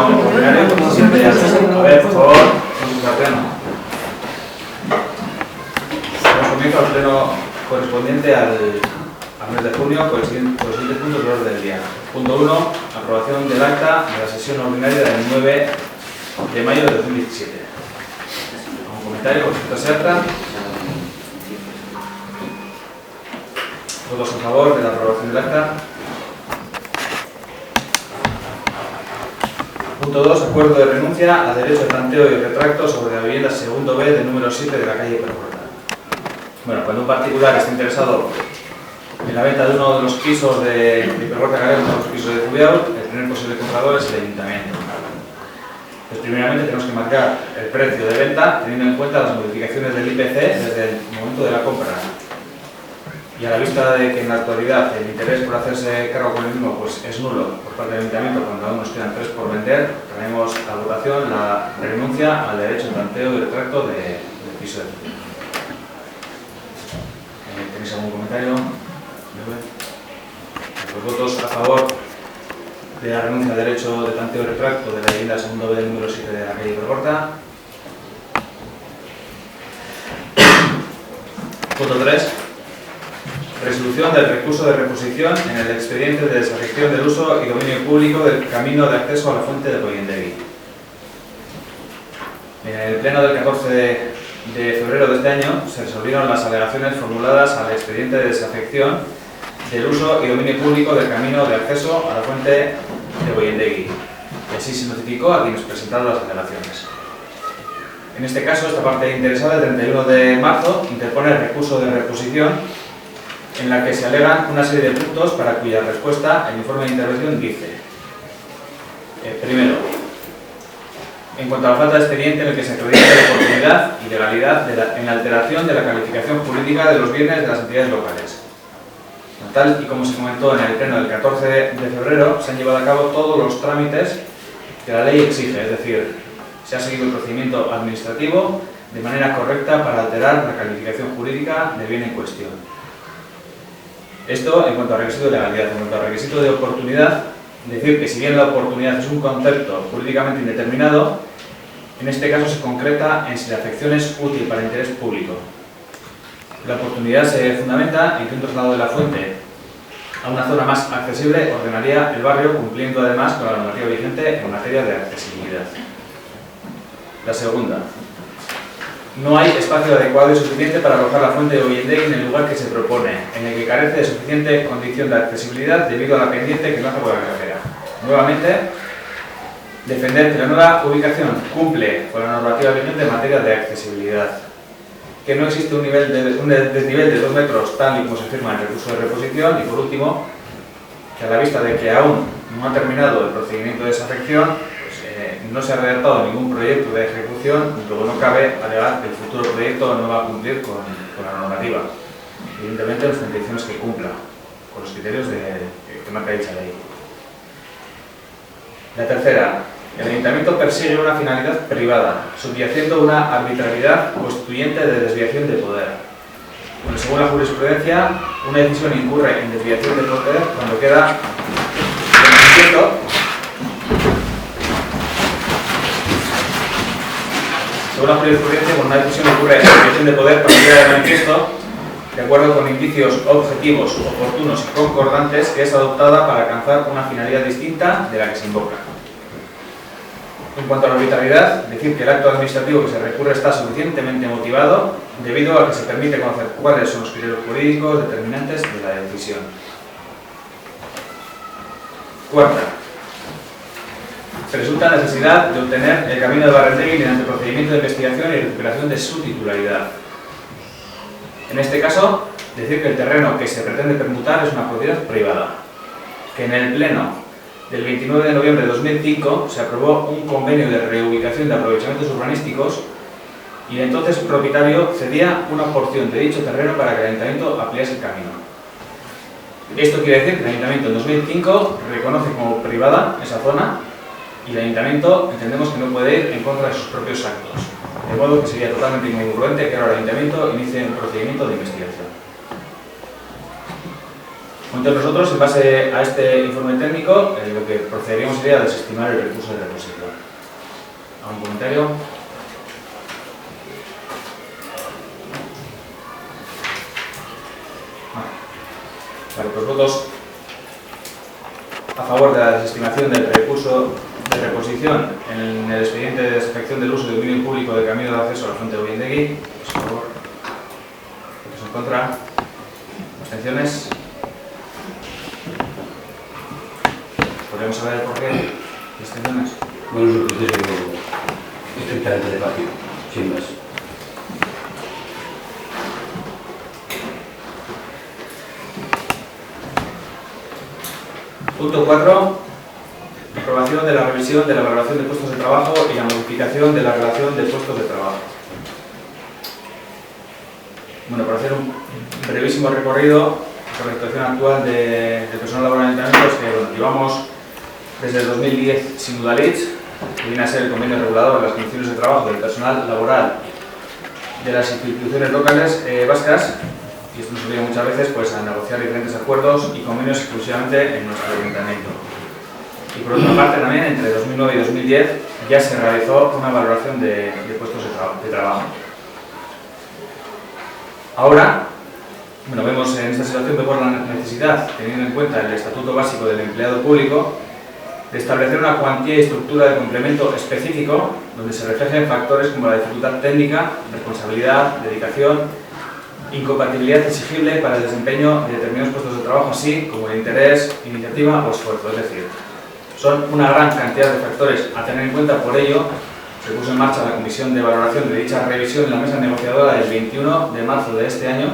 pleno ordinario, pues se siente ya. A ver, por favor, consulta pleno. Comienza el pleno correspondiente al mes de junio con los siguientes puntos de orden del día. Punto 1. Aprobación del acta de la sesión ordinaria del 9 de mayo de 2017. ¿Algún comentario con respecto a ese acta? ¿Todos a favor de la aprobación del acta? Punto 2. Acuerdo de renuncia a derecho de tanteo y retracto sobre la vivienda segundo B del número 7 de la calle Perporta. Bueno, cuando un particular está interesado en la venta de uno de los pisos de Perporta, uno de los pisos de Zubiao, el primer posible comprador es el ayuntamiento. Pues primeramente tenemos que marcar el precio de venta teniendo en cuenta las modificaciones del IPC desde el momento de la compra. Y a la vista de que en la actualidad el interés por hacerse cargo con el mismo pues, es nulo por parte del ayuntamiento, cuando aún nos quedan 3 por vender, traemos a votación la renuncia al derecho de tanteo y retracto del piso de Zubiao. ¿Tenéis algún comentario? Los votos a favor de la renuncia al derecho de tanteo y retracto de la vivienda segundo B del número 7 de la calle Perporta. Punto 3. Resolución del recurso de reposición en el expediente de desafección del uso y dominio público del camino de acceso a la fuente de Goyendegui. En el pleno del 14 de febrero de este año se resolvieron las alegaciones formuladas al expediente de desafección del uso y dominio público del camino de acceso a la fuente de Goyendegui. Y así se notificó a quienes presentaron las alegaciones. En este caso, esta parte interesada, el 31 de marzo, interpone el recurso de reposición en la que se alegan una serie de puntos para cuya respuesta el informe de intervención dice: primero, en cuanto a la falta de expediente en el que se acredita la oportunidad y legalidad en la alteración de la calificación jurídica de los bienes de las entidades locales. Tal y como se comentó en el pleno del 14 de febrero, se han llevado a cabo todos los trámites que la ley exige, es decir, se ha seguido el procedimiento administrativo de manera correcta para alterar la calificación jurídica del bien en cuestión. Esto en cuanto a requisito de legalidad. En cuanto a requisito de oportunidad, decir que si bien la oportunidad es un concepto jurídicamente indeterminado, en este caso se concreta en si la afección es útil para el interés público. La oportunidad se fundamenta en que un traslado de la fuente a una zona más accesible ordenaría el barrio, cumpliendo además con la normativa vigente en materia de accesibilidad. La segunda. No hay espacio adecuado y suficiente para alojar la fuente de Goyendegui en el lugar que se propone, en el que carece de suficiente condición de accesibilidad debido a la pendiente que baja por la carretera. Nuevamente, defender que la nueva ubicación cumple con la normativa vigente en materia de accesibilidad, que no existe un desnivel de 2 metros tal y como se firma en el recurso de reposición, y por último, que a la vista de que aún no ha terminado el procedimiento de desafección, no se ha redactado ningún proyecto de ejecución, luego no cabe alegar que el futuro proyecto no va a cumplir con la normativa. Evidentemente, las condiciones que cumpla con los criterios que marca dicha ley. La tercera. El ayuntamiento persigue una finalidad privada, subyaciendo una arbitrariedad constituyente de desviación de poder. Bueno, según la jurisprudencia, una decisión incurre en desviación de poder cuando queda de manifiesto según la jurisprudencia, cuando una decisión ocurre en desviación de poder cuando queda de manifiesto, de acuerdo con indicios objetivos, oportunos y concordantes, que es adoptada para alcanzar una finalidad distinta de la que se invoca. En cuanto a la arbitrariedad, decir que el acto administrativo que se recurre está suficientemente motivado debido a que se permite conocer cuáles son los criterios jurídicos determinantes de la decisión. Cuarta. Resulta necesidad de obtener el camino de Barrendegui mediante procedimiento de investigación y recuperación de su titularidad. En este caso, decir que el terreno que se pretende permutar es una propiedad privada, que en el pleno del 29 de noviembre de 2005 se aprobó un convenio de reubicación de aprovechamientos urbanísticos y el entonces propietario cedía una porción de dicho terreno para que el ayuntamiento ampliase el camino. Esto quiere decir que el ayuntamiento en 2005 reconoce como privada esa zona y el ayuntamiento entendemos que no puede ir en contra de sus propios actos, de modo que sería totalmente incongruente que ahora el ayuntamiento inicie un procedimiento de investigación. Entonces nosotros, en base a este informe técnico, lo que procederíamos sería desestimar el recurso de reposición. ¿Algún comentario? Vale, pues votos a favor de la desestimación del recurso de reposición en el expediente de desafección del uso de dominio público de camino de acceso a la fuente de Obiendegui. Pues, por favor. ¿Votos en contra? ¿Abstenciones? ¿Podríamos saber por qué? ¿Abstenciones? Bueno, es un criterio estrictamente de partido, sin más. Punto 4. Aprobación de la revisión de la valoración de puestos de trabajo y la modificación de la relación de puestos de trabajo. Bueno, para hacer un brevísimo recorrido sobre la situación actual de personal laboral en Ayuntamiento, es que bueno, llevamos desde el 2010 sin Udalhitz, que viene a ser el convenio regulador de las condiciones de trabajo del personal laboral de las instituciones locales vascas, y esto nos obliga muchas veces pues, a negociar diferentes acuerdos y convenios exclusivamente en nuestro ayuntamiento. Y por otra parte también, entre 2009 y 2010 ya se realizó una valoración de puestos de trabajo. Ahora, bueno, vemos en esta situación la necesidad, teniendo en cuenta el Estatuto Básico del Empleado Público, de establecer una cuantía y estructura de complemento específico donde se reflejen factores como la dificultad técnica, responsabilidad, dedicación, incompatibilidad exigible para el desempeño de determinados puestos de trabajo, así como el interés, iniciativa o esfuerzo. Es decir, son una gran cantidad de factores a tener en cuenta. Por ello, se puso en marcha la comisión de valoración de dicha revisión en la mesa negociadora del 21 de marzo de este año.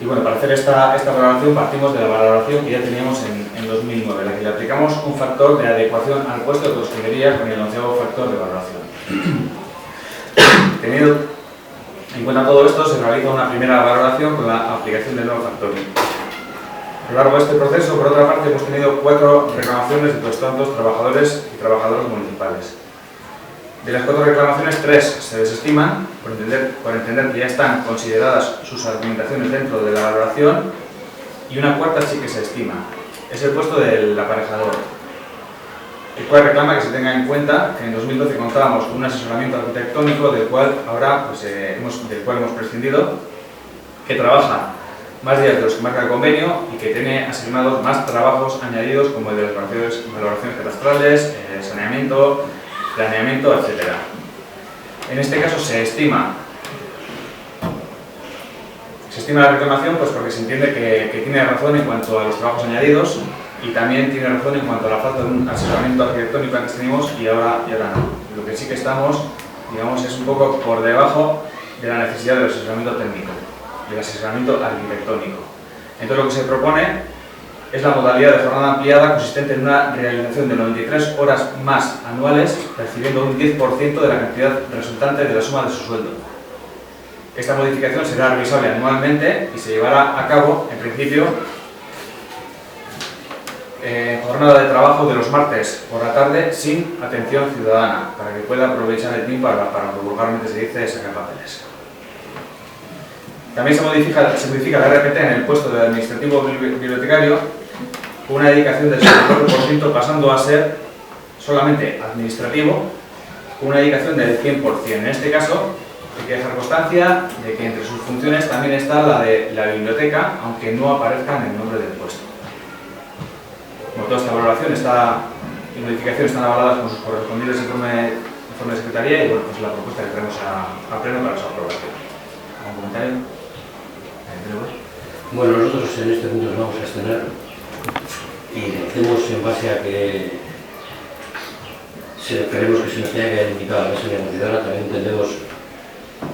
Y bueno, para hacer esta valoración partimos de la valoración que ya teníamos en 2009, en la que le aplicamos un factor de adecuación al puesto que correspondería con el 11º factor de valoración. Teniendo en cuenta todo esto, se realiza una primera valoración con la aplicación del nuevo factor. A lo largo de este proceso, por otra parte, hemos tenido 4 reclamaciones de todos tantos trabajadores y trabajadoras municipales. De las 4 reclamaciones, 3 se desestiman por entender que ya están consideradas sus argumentaciones dentro de la valoración, y una cuarta sí que se estima. Es el puesto del aparejador, el cual reclama que se tenga en cuenta que en 2012 contábamos con un asesoramiento arquitectónico del cual ahora pues, hemos prescindido, que trabaja más días de los que marca el convenio y que tiene asignados más trabajos añadidos como el de las valoraciones catastrales, saneamiento, planeamiento, etc. En este caso se estima la reclamación pues porque se entiende que tiene razón en cuanto a los trabajos añadidos, y también tiene razón en cuanto a la falta de un asesoramiento arquitectónico que antes teníamos y ahora no. Lo que sí que estamos, digamos, es un poco por debajo de la necesidad del asesoramiento técnico, del asesoramiento arquitectónico. Entonces lo que se propone es la modalidad de jornada ampliada consistente en una realización de 93 horas más anuales, percibiendo un 10% de la cantidad resultante de la suma de su sueldo. Esta modificación será revisable anualmente y se llevará a cabo, en principio, jornada de trabajo de los martes por la tarde sin atención ciudadana, para que pueda aprovechar el tiempo para lo que vulgarmente se dice sacar papeles. También se modifica la RPT en el puesto de administrativo bibliotecario con una dedicación del 64%, pasando a ser solamente administrativo con una dedicación del 100%. En este caso hay que dejar constancia de que entre sus funciones también está la de la biblioteca, aunque no aparezca en el nombre del puesto. Como toda esta valoración y modificación están avaladas con sus correspondientes informes de secretaría, y bueno, pues la propuesta que traemos a pleno para su aprobación. ¿Algún comentario? Bueno, nosotros en este punto nos vamos a abstener y lo hacemos en base a que creemos que se nos tenga que haber invitado a la mesa negociadora. También entendemos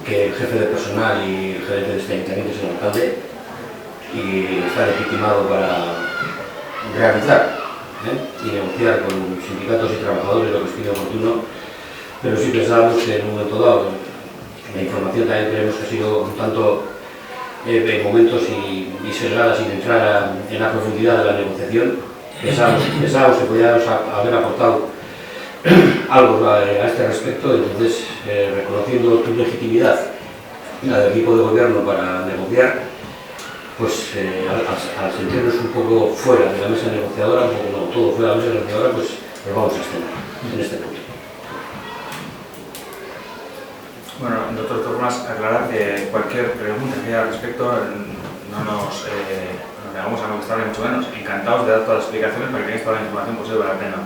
que el jefe de personal y el gerente de este ayuntamiento es el alcalde y está legitimado para realizar y negociar con sindicatos y trabajadores lo que estime oportuno, pero sí pensábamos que en un momento dado la información también creemos que ha sido un tanto en momentos y sesgada sin entrar en la profundidad de la negociación. Pensábamos que podíamos haber aportado algo a este respecto. Entonces, reconociendo tu legitimidad, la del equipo de gobierno para negociar, pues al sentirnos un poco fuera de la mesa negociadora, un poco no, todo fuera de la mesa negociadora, pues nos vamos a abstener en este punto. Bueno, de todas formas, aclarar que cualquier pregunta que haya al respecto no nos vamos a contestar ni mucho menos. Encantados de dar todas las explicaciones para que tengáis toda la información posible para el pleno.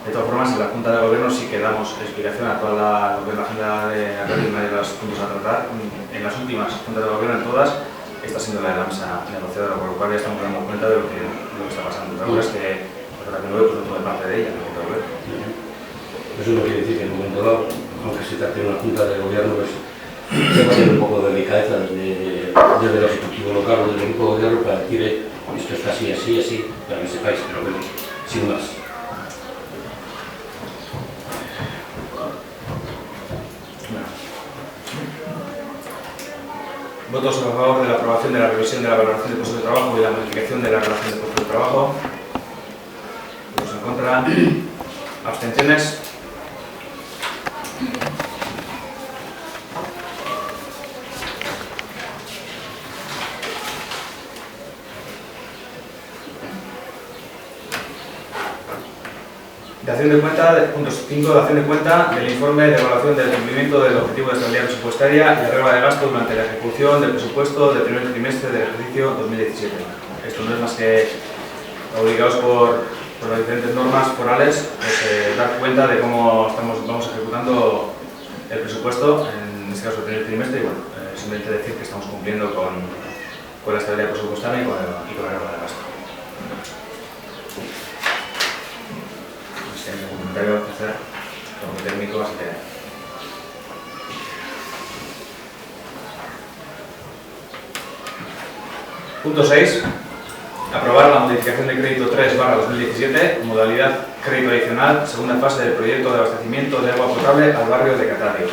De todas formas, en la Junta de Gobierno sí que damos explicación a toda la agenda de la red y de los puntos a tratar. En las últimas Juntas de Gobierno, en todas, está siendo la de la mesa negociadora, por lo cual ya estamos dando cuenta de lo que está pasando. La verdad es que la que no veo, pues no tomo parte de ella. Eso no quiere decir que en un momento dado, aunque se trate de una Junta de Gobierno, pues se va a tener un poco de delicadeza desde el Ejecutivo local o del equipo de gobierno para decir esto está así, así, así, para que sepáis, pero bueno, sin más. Votos a favor de la aprobación de la revisión de la valoración de puestos de trabajo y la modificación de la relación de puestos de trabajo. Votos en contra. Abstenciones. Dación de cuenta, punto 5, dación de cuenta del informe de evaluación del cumplimiento del objetivo de estabilidad presupuestaria y arreglo de gasto durante la ejecución del presupuesto del primer trimestre del ejercicio 2017. Esto no es más que obligados por las diferentes normas forales, pues, dar cuenta de cómo vamos ejecutando el presupuesto, en este caso el primer trimestre, y bueno, simplemente decir que estamos cumpliendo con la estabilidad presupuestaria y con el arreglo de gasto. El comentario que hacer como técnico, así que... Punto 6. Aprobar la modificación de crédito 3/2017, modalidad crédito adicional, segunda fase del proyecto de abastecimiento de agua potable al barrio de Catadio.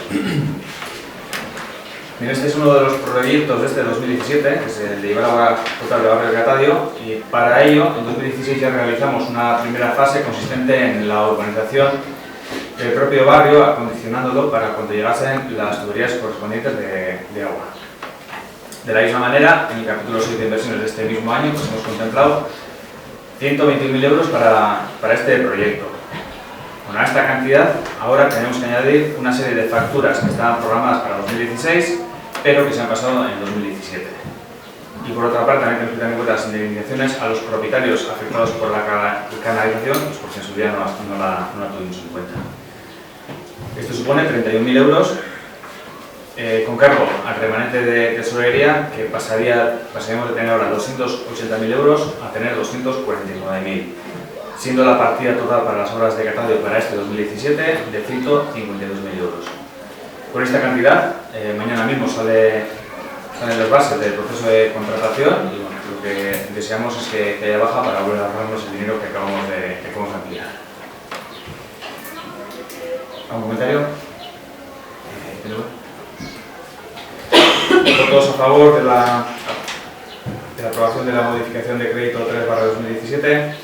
Bien, este es uno de los proyectos de este 2017, que es el de llevar agua potable al barrio de Catadio, y para ello, en 2016 ya realizamos una primera fase consistente en la urbanización del propio barrio, acondicionándolo para cuando llegasen las tuberías correspondientes de agua. De la misma manera, en el capítulo 6 de inversiones de este mismo año, pues hemos contemplado 121.000 euros para este proyecto. Con esta cantidad, ahora tenemos que añadir una serie de facturas que estaban programadas para 2016, pero que se han pasado en 2017. Y por otra parte, también tenemos que tener en cuenta las indemnizaciones a los propietarios afectados por la canalización, pues porque en su día no la tuvimos en cuenta. Esto supone 31.000 euros con cargo al remanente de tesorería, que pasaríamos de tener ahora 280.000 euros a tener 249.000. Siendo la partida total para las obras de Catadio para este 2017 de 152.000 euros. Con esta cantidad, mañana mismo salen las bases del proceso de contratación y bueno, lo que deseamos es que haya baja para volver a ahorrarnos el dinero que acabamos de ampliar. ¿Algún comentario? ¿Votos a favor de la aprobación de la modificación de crédito 3/2017?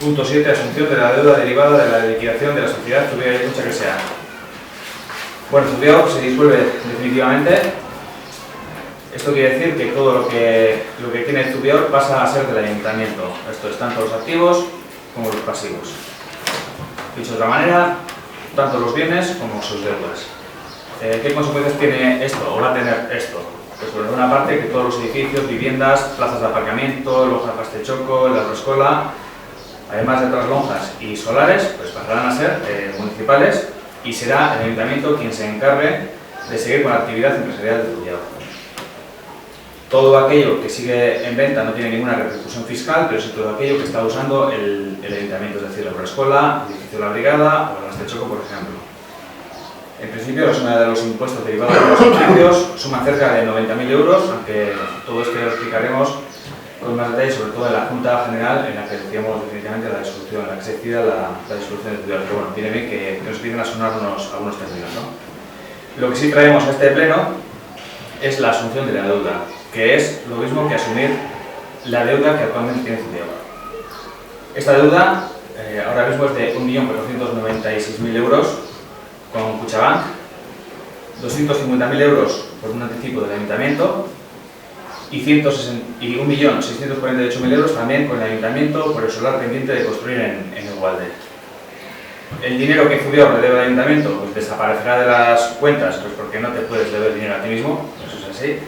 Punto 7. Asunción de la deuda derivada de la liquidación de la sociedad Zubiao y Concha que sea. Bueno, Zubiao se disuelve definitivamente. Esto quiere decir que todo lo que tiene Zubiao pasa a ser del ayuntamiento. Esto es tanto los activos como los pasivos. Dicho de otra manera, tanto los bienes como sus deudas. ¿Qué consecuencias tiene esto o va a tener esto? Pues por una parte, que todos los edificios, viviendas, plazas de aparcamiento, lonjas Pastechoco, la Escola, además de otras lonjas y solares, pues pasarán a ser municipales y será el ayuntamiento quien se encargue de seguir con la actividad empresarial de Zubiao. Todo aquello que sigue en venta no tiene ninguna repercusión fiscal, pero sí todo aquello que está usando el ayuntamiento, es decir, la Escola, el edificio de la Brigada o el Pastechoco, por ejemplo. En principio, la suma de los impuestos derivados de los servicios suma cerca de 90.000 euros, aunque todo esto lo explicaremos con más detalle, sobre todo en la Junta General, en la que decíamos definitivamente la disolución, en la que se decida la disolución de Zubiao. Pero bueno, viene bien que nos empiecen a sonar algunos términos, ¿no? Lo que sí traemos a este pleno es la asunción de la deuda, que es lo mismo que asumir la deuda que actualmente tiene Zubiao. Esta deuda ahora mismo es de 1.496.000 euros con Kutxabank, 250.000 euros por un anticipo del ayuntamiento y 1.648.000 euros también con el Ayuntamiento por el solar pendiente de construir en Egualde. El dinero que Zubior le debe al Ayuntamiento pues desaparecerá de las cuentas, pues porque no te puedes deber dinero a ti mismo, eso es así.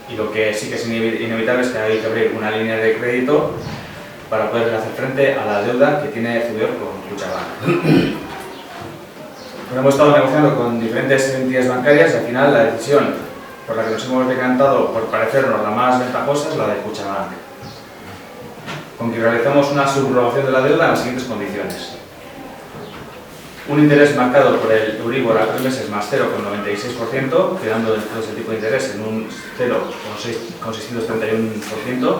Y lo que sí que es inevitable es que hay que abrir una línea de crédito para poder hacer frente a la deuda que tiene Zubior con Kutxabank. Hemos estado negociando con diferentes entidades bancarias y al final la decisión por la que nos hemos decantado por parecernos la más ventajosa es la de Kutxabank, con que realizamos una subrogación de la deuda en las siguientes condiciones. Un interés marcado por el Euribor a 3 meses más 0,96%, quedando todo ese tipo de interés en un 0,631%.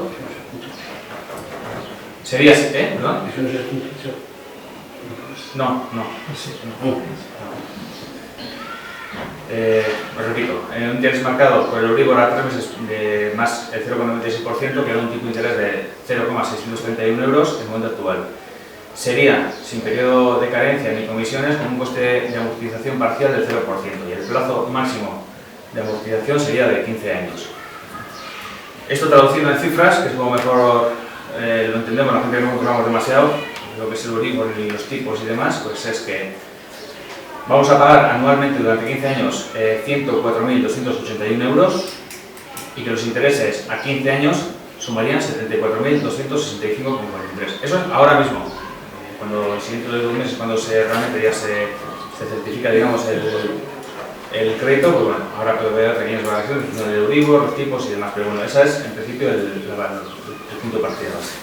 Sería, ¿verdad? No. Os repito, en un interés marcado por el Euribor a 3 meses de más el 0,96%, queda un tipo de interés de 0,631 euros en el momento actual. Sería sin periodo de carencia ni comisiones, con un coste de amortización parcial del 0%, y el plazo máximo de amortización sería de 15 años. Esto traducido en cifras, que es como mejor lo entendemos, la gente que no controlamos demasiado, lo que es el Euribor y los tipos y demás, pues es que vamos a pagar anualmente durante 15 años 104.281 euros y que los intereses a 15 años sumarían 74.265,43. Eso es ahora mismo. Cuando el siguiente de 2 meses, cuando realmente ya se certifica, digamos, el crédito, pues bueno, ahora puede haber pequeñas variaciones del Euribor, los tipos y demás, pero bueno, ese es en principio el punto de partida base.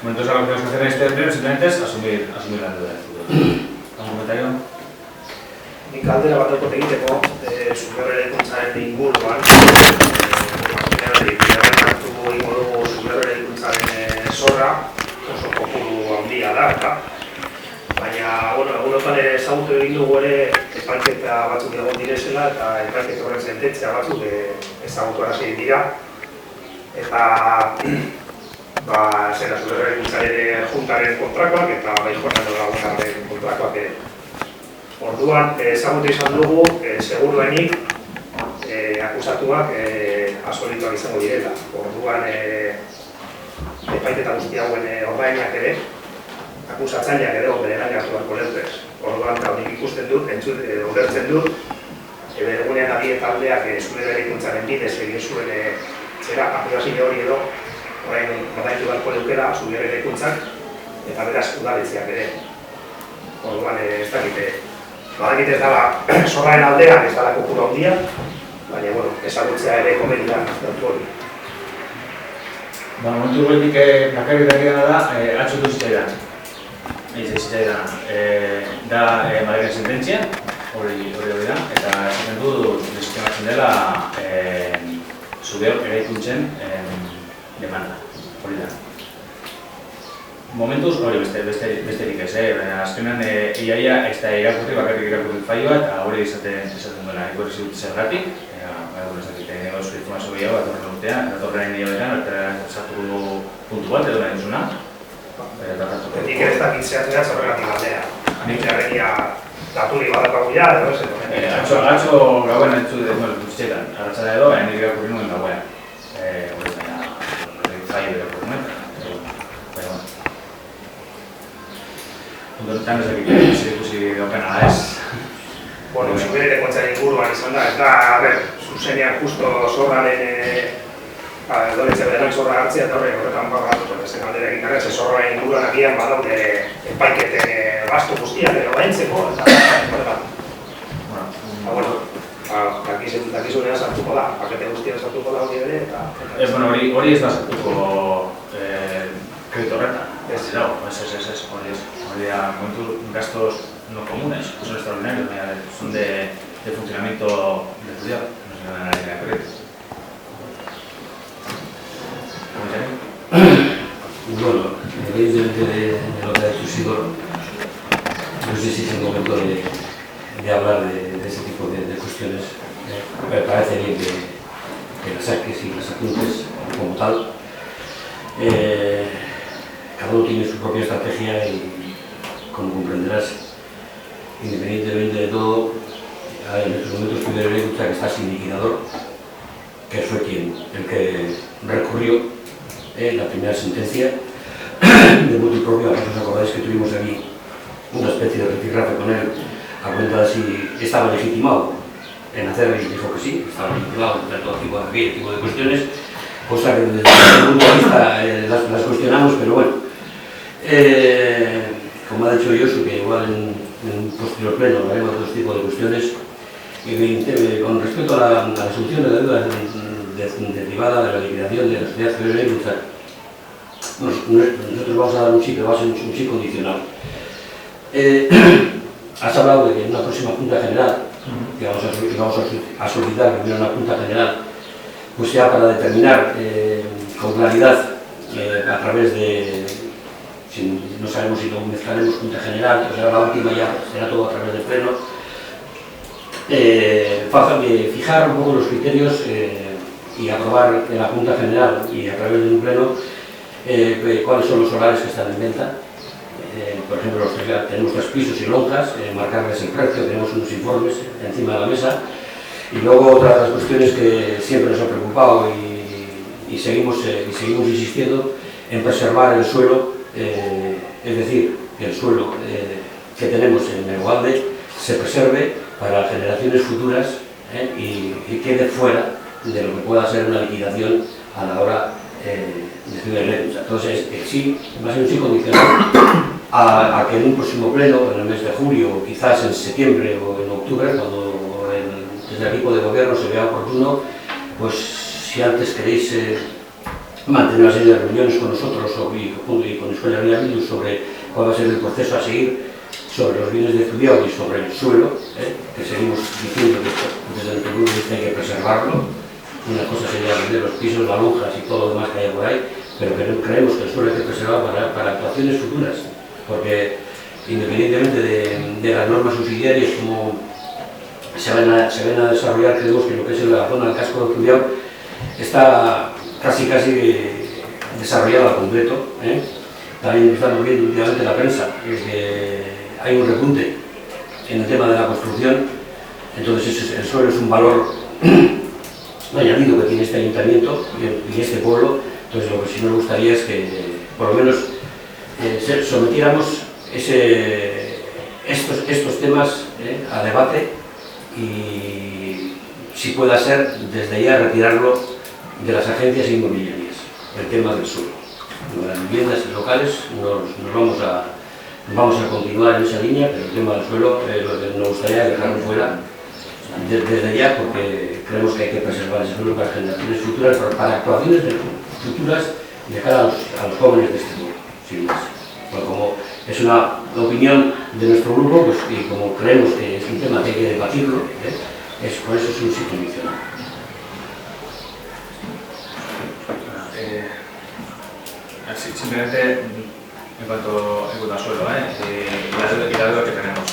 Bueno, entonces lo que tenemos que hacer en este pleno simplemente es asumir la deuda del futuro. ¿Algún comentario? Nik aldera bat daukot egiteko, Zubiorreraikuntzaren inguruan, hartu egingo dugu Zubiorreraikuntzaren zorra, oso kopuru handia da, baina, egunotan ere ezagutu egin dugu ere epaiketa batzuk egon direzela eta epaiketa horren sententzia batzuk ezagutu arazi dira. Eta, Zubiorreraikuntzaren juntaren kontrakoak eta bai Juanando Lagunaren kontrakoak ere. Orduan, ezagutu izan dugu, seguruenik akusatuak asolituak izango direla. Orduan, epaiketa guzti hauen ordainak ere, akusatzaileak ere bere lan hartu beharko lehutez. Orduan, nik ikusten dut, ulertzen dut, egunean abie taldeak Zubiorreraikuntzaren bidez egin zuen aplikazio hori edo, orain badaitu beharko leukela Zubiorreraikuntzak eta beraz udaletxeak ere. Orduan, ez dakite. Badakit ez dala zorraren aldean, ez dala kopuru handia, baina, ezagutzea ere komedia datu hori. Momentu goitik bakarrik dakidana da, atxotu zitzaidan. Da Madrilen sententzia, hori da, eta esaten du disizionatzen dela Zubior eraikuntzen demanda, hori da. Momentuz hori besterik ez, azkenean iaia ez da bakarrik irakurri faioa eta hori esaten duela ikorri zidut zergatik, negozio informazio gehiago bat horren urtea, datorren hilabetean, eta sartu puntu bat edo nahi duzuna. Nik ez dakit zehatzea zergatik aldea. Nik erregia daturi badakagu ja, edo ez edo. Atzo gauen entzutxetan, arratzada edo, nik irakurri nuen gauean. Hori baina, faio irakurri nuen. Ondoretan ez dakit ikusi daukena ez. Zubiorreraikuntzaren inguruan izan da, ez da, zuzenean justo zorraren doletxe bederan zorra hartzea eta horretan bagatuko ezen aldera egiten ez, zorraren inguruan agian badaude epaiketen gastu guztiak edo baintzeko eta horretan. Dakizunean sartuko da, pakete guztiak sartuko da hori ere eta... Hori ez da sartuko kredito horretan. Ez, hori da, momentu gastos no comunes, son extraordinarios, son de funcionamiento de Zubior, no se dan a la línea de crédito. Bueno, evidentemente de lo que ha dicho Isidoro, no sé si es el momento de hablar de ese tipo de cuestiones. Me parece bien que las saques y las apuntes como tal. Cada uno tiene su propia estrategia y, como comprenderás, independientemente de todo, en estos momentos Zubiorreraikuntzak está sin liquidador, que fue el que recurrió la primera sentencia de motu propio. ¿Os acordáis que tuvimos aquí una especie de rifirrafe con él a cuenta de si estaba legitimado en hacerlo? Y dijo que sí, estaba legitimado en todo tipo de cuestiones, cosa que desde el punto de vista las cuestionamos, pero bueno, como ha dicho Josu, que igual en un posterior pleno hablaremos de otros tipos de cuestiones, y con respecto a la resolución de la deuda derivada de la liquidación de la sociedad civil, nosotros vamos a dar un sí, pero va a ser un sí condicional. Has hablado de que en una próxima Junta General, que vamos a solicitar que hubiera una Junta General, pues ya para determinar con claridad a través de, si no sabemos si lo mezclaremos Junta General, pues será la última, ya será todo a través del pleno, fijar un poco los criterios y aprobar en la Junta General y a través de un pleno cuáles son los solares que están en venta. Por ejemplo, tenemos 3 pisos y lonjas, marcarles el precio, tenemos unos informes encima de la mesa. Y luego otra de las cuestiones que siempre nos ha preocupado y seguimos insistiendo en preservar el suelo, es decir, que el suelo que tenemos en el Ugalde se preserve para generaciones futuras y quede fuera de lo que pueda ser una liquidación a la hora de Ciudad de Lemus. Entonces, sí, va a ser un sí condicional a que en un próximo pleno, en el mes de julio, o quizás en septiembre o en octubre, cuando desde el equipo de gobierno se vea oportuno, pues si antes queréis mantener una serie de reuniones con nosotros y con Euskal Herria Bildu sobre cuál va a ser el proceso a seguir sobre los bienes de Zubiaur y sobre el suelo, que seguimos diciendo que desde nuestro punto de vista hay que preservarlo. Una cosa sería vender los pisos, las lonjas y todo lo demás que haya por ahí, pero creemos que el suelo hay que preservar para actuaciones futuras, porque independientemente de las normas subsidiarias como se ven a desarrollar, creemos que lo que es la zona del casco de Zubiaur está casi desarrollada al completo. También estamos viendo últimamente en la prensa que hay un repunte en el tema de la construcción, entonces el suelo es un valor añadido que tiene este ayuntamiento y este pueblo. Entonces lo que sí nos gustaría es que por lo menos sometiéramos estos temas a debate y si pueda ser desde ya retirarlo de las agencias inmobiliarias, el tema del suelo. Las viviendas locales nos vamos a continuar en esa línea, pero el tema del suelo nos gustaría dejarlo fuera desde ya, porque creemos que hay que preservar ese suelo para generaciones futuras, para actuaciones futuras de cara a los jóvenes de este pueblo, sin más. Bueno, como es una opinión de nuestro grupo, pues, y como creemos que es un tema que hay que debatirlo, por eso es un sí condicional. Simplemente en cuanto al suelo y la deuda que tenemos.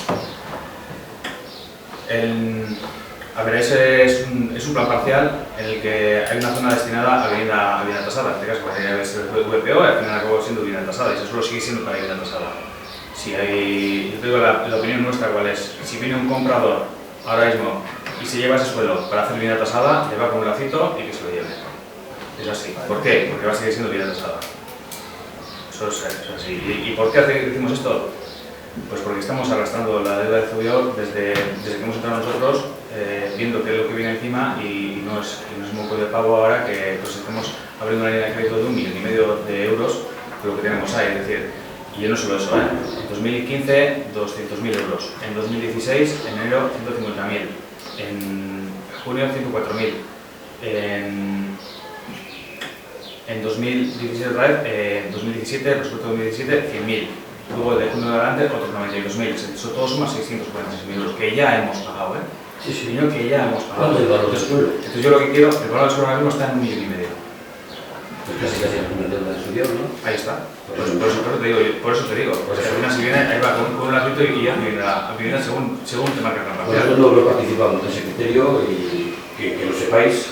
A ver, ese es un plan parcial en el que hay una zona destinada a vivienda tasada. En este caso podría ser VPO y al final acabó siendo vivienda tasada y ese suelo sigue siendo para vivienda tasada. Yo te digo la opinión nuestra cuál es. Si viene un comprador ahora mismo y se lleva ese suelo para hacer vivienda tasada, le va con un lacito y que se lo lleve. Es así. ¿Por qué? Porque va a seguir siendo vivienda tasada. Eso es así. ¿Y por qué decimos esto? Pues porque estamos arrastrando la deuda de Zubiaur desde que hemos entrado nosotros, viendo qué es lo que viene encima y no es moco de pavo ahora que pues estamos abriendo una línea de crédito de 1,5 millones de euros por lo que tenemos ahí. Es decir, y no solo eso, en 2015 200.000 euros, en 2016 en enero 150.000, en junio 104.000, en 2017 otra vez, en 2017, respecto a 2017, 100.000. Luego de junio de adelante, otros 92.000. Eso todo suma 646.000 euros, que ya hemos pagado, Sí, sí. Dinero que ya hemos pagado. ¿Cuánto es el valor del suelo? Entonces yo lo que quiero, el valor del suelo ahora mismo está en 1,5 millones. Pues casi la deuda de Zubiaur, ¿no? Ahí está. Por eso te digo. Pues al final si viene, ahí va con un lacito y ya vivirá según te marca la Por eso no participamos en ese criterio y que lo sepáis.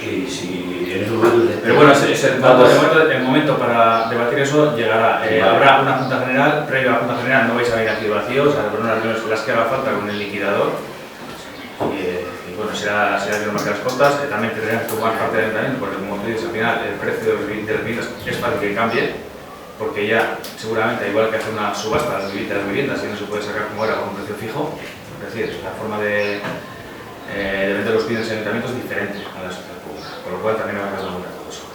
Y si en esos momentos pero bueno, el momento para debatir eso llegará. Habrá una junta general, previo a la junta general no vais a venir aquí vacíos, a habrá unas reuniones las que haga falta con el liquidador. Y bueno, pues será que no marca las costas. También tendrían que tomar parte del ayuntamiento, porque como tú dices, al final el precio de las viviendas es fácil que cambie, porque ya seguramente, igual que hacer una subasta de las viviendas, y no se puede sacar como era con un precio fijo, es decir, la forma de vender los bienes en el ayuntamiento es diferente a la sociedad pública, con lo cual también va a quedar muy claro eso.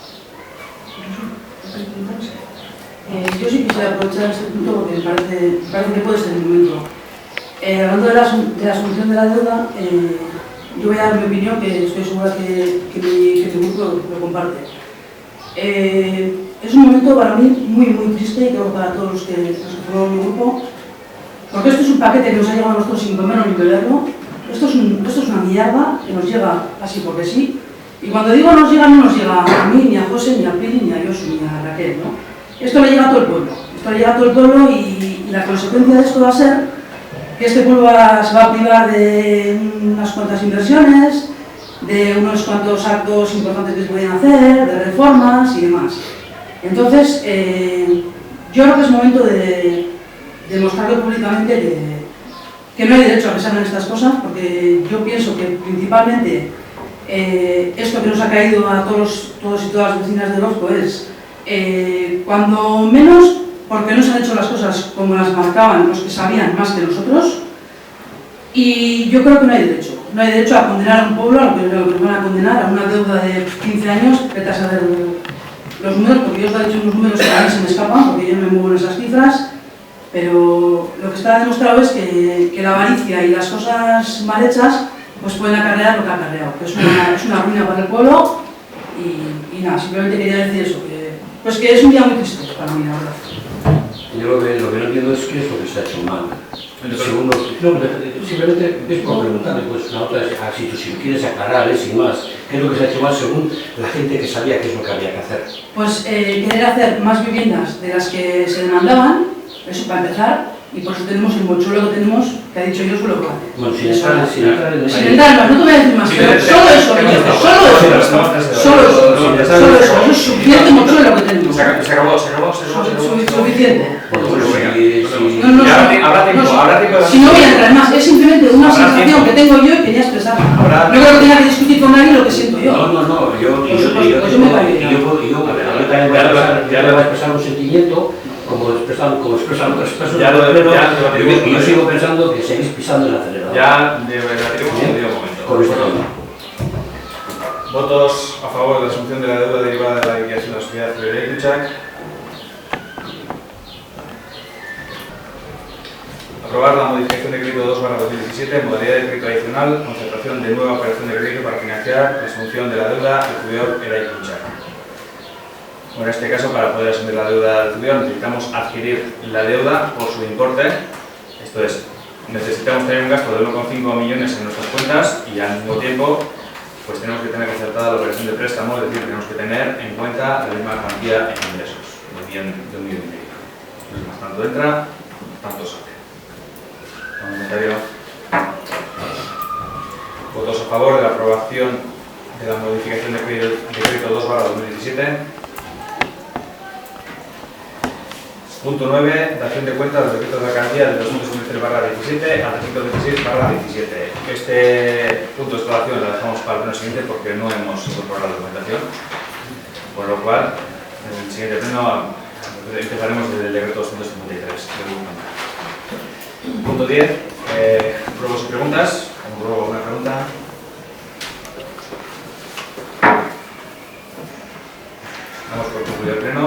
Yo sí quisiera aprovechar este punto porque me parece que puede ser el momento. Hablando de la solución de la deuda, yo voy a dar mi opinión, que estoy segura que mi grupo lo comparte. Es un momento para mí muy triste, y creo que para todos los que formamos mi grupo, porque esto es un paquete que nos ha llegado a nosotros sin comerlo ni beberlo. Esto es una mierda que nos llega así porque sí. Y cuando digo nos llega, no nos llega a mí, ni a José, ni a Pili, ni a Josu, ni a Raquel, ¿no? Esto le llega a todo el pueblo. Esto le llega a todo el pueblo y la consecuencia de esto va a ser que este pueblo se va a privar de unas cuantas inversiones, de unos cuantos actos importantes que se pueden hacer, de reformas y demás. Entonces, yo creo que es momento de demostrarlo públicamente que no hay derecho a que se hagan estas cosas, porque yo pienso que principalmente esto que nos ha caído a todos y todas las vecinas de Orozco es, cuando menos, porque no se han hecho las cosas como las marcaban los que sabían más que nosotros, y yo creo que no hay derecho. No hay derecho a condenar a un pueblo a lo que nos van a condenar, a una deuda de 15 años, vete a saber los números, porque yo os he dicho unos números que a mí se me escapan, porque yo no me muevo en esas cifras, pero lo que está demostrado es que la avaricia y las cosas mal hechas pues pueden acarrear lo que ha acarreado, que es una ruina para el pueblo, y nada, simplemente quería decir eso, que es un día muy triste para mí, la verdad. Yo lo que no entiendo es qué es lo que se ha hecho mal. Segundo, simplemente es por preguntarle, pues la otra es, si quieres aclarar, sin más, qué es lo que se ha hecho mal según la gente que sabía qué es lo que había que hacer. Pues querer hacer más viviendas de las que se demandaban, eso para empezar, y por eso tenemos el mochuelo que tenemos, que ha dicho yo solo que hace. Bueno, sin entrar en Sin entrar más, no te voy a decir más, solo eso, es suficiente mochuelo que tenemos. Se acabó. Suficiente. Habrá tiempo. Si no voy a entrar más, es simplemente una sensación que tengo yo y quería expresarla. No creo que tenga que discutir con nadie lo que siento yo. No, yo también voy a expresar un sentimiento como expresan otras personas, y yo sigo pensando que seguís pisando el acelerador. Ya debatiremos en un momento. Con este tema. ¿Votos a favor de la asunción de la deuda derivada de la liquidación de la sociedad Frederic? Aprobar la modificación de crédito 2/2017 en modalidad de crédito adicional, concentración de nueva operación de crédito para financiar la asunción de la deuda del jugador Eraiz Muchak. Bueno, en este caso, para poder asumir la deuda del jugador necesitamos adquirir la deuda por su importe. Esto es, necesitamos tener un gasto de 1,5 millones en nuestras cuentas y al mismo tiempo pues tenemos que tener concertada la operación de préstamo, es decir, tenemos que tener en cuenta la misma cantidad en ingresos, de 1,5 millones. Entonces, más tanto entra, tanto sale. Comentario. ¿Votos a favor de la aprobación de la modificación de crédito 2/2017? Punto 9. Dación de cuenta de los decretos de alcaldía del 223/17 al 116/17. Este punto de exploración lo dejamos para el pleno siguiente porque no hemos incorporado la documentación, por lo cual en el siguiente pleno empezaremos desde el decreto 253. Punto 10. Pruebas y preguntas. ¿Alguna pregunta? Vamos por concluir el pleno.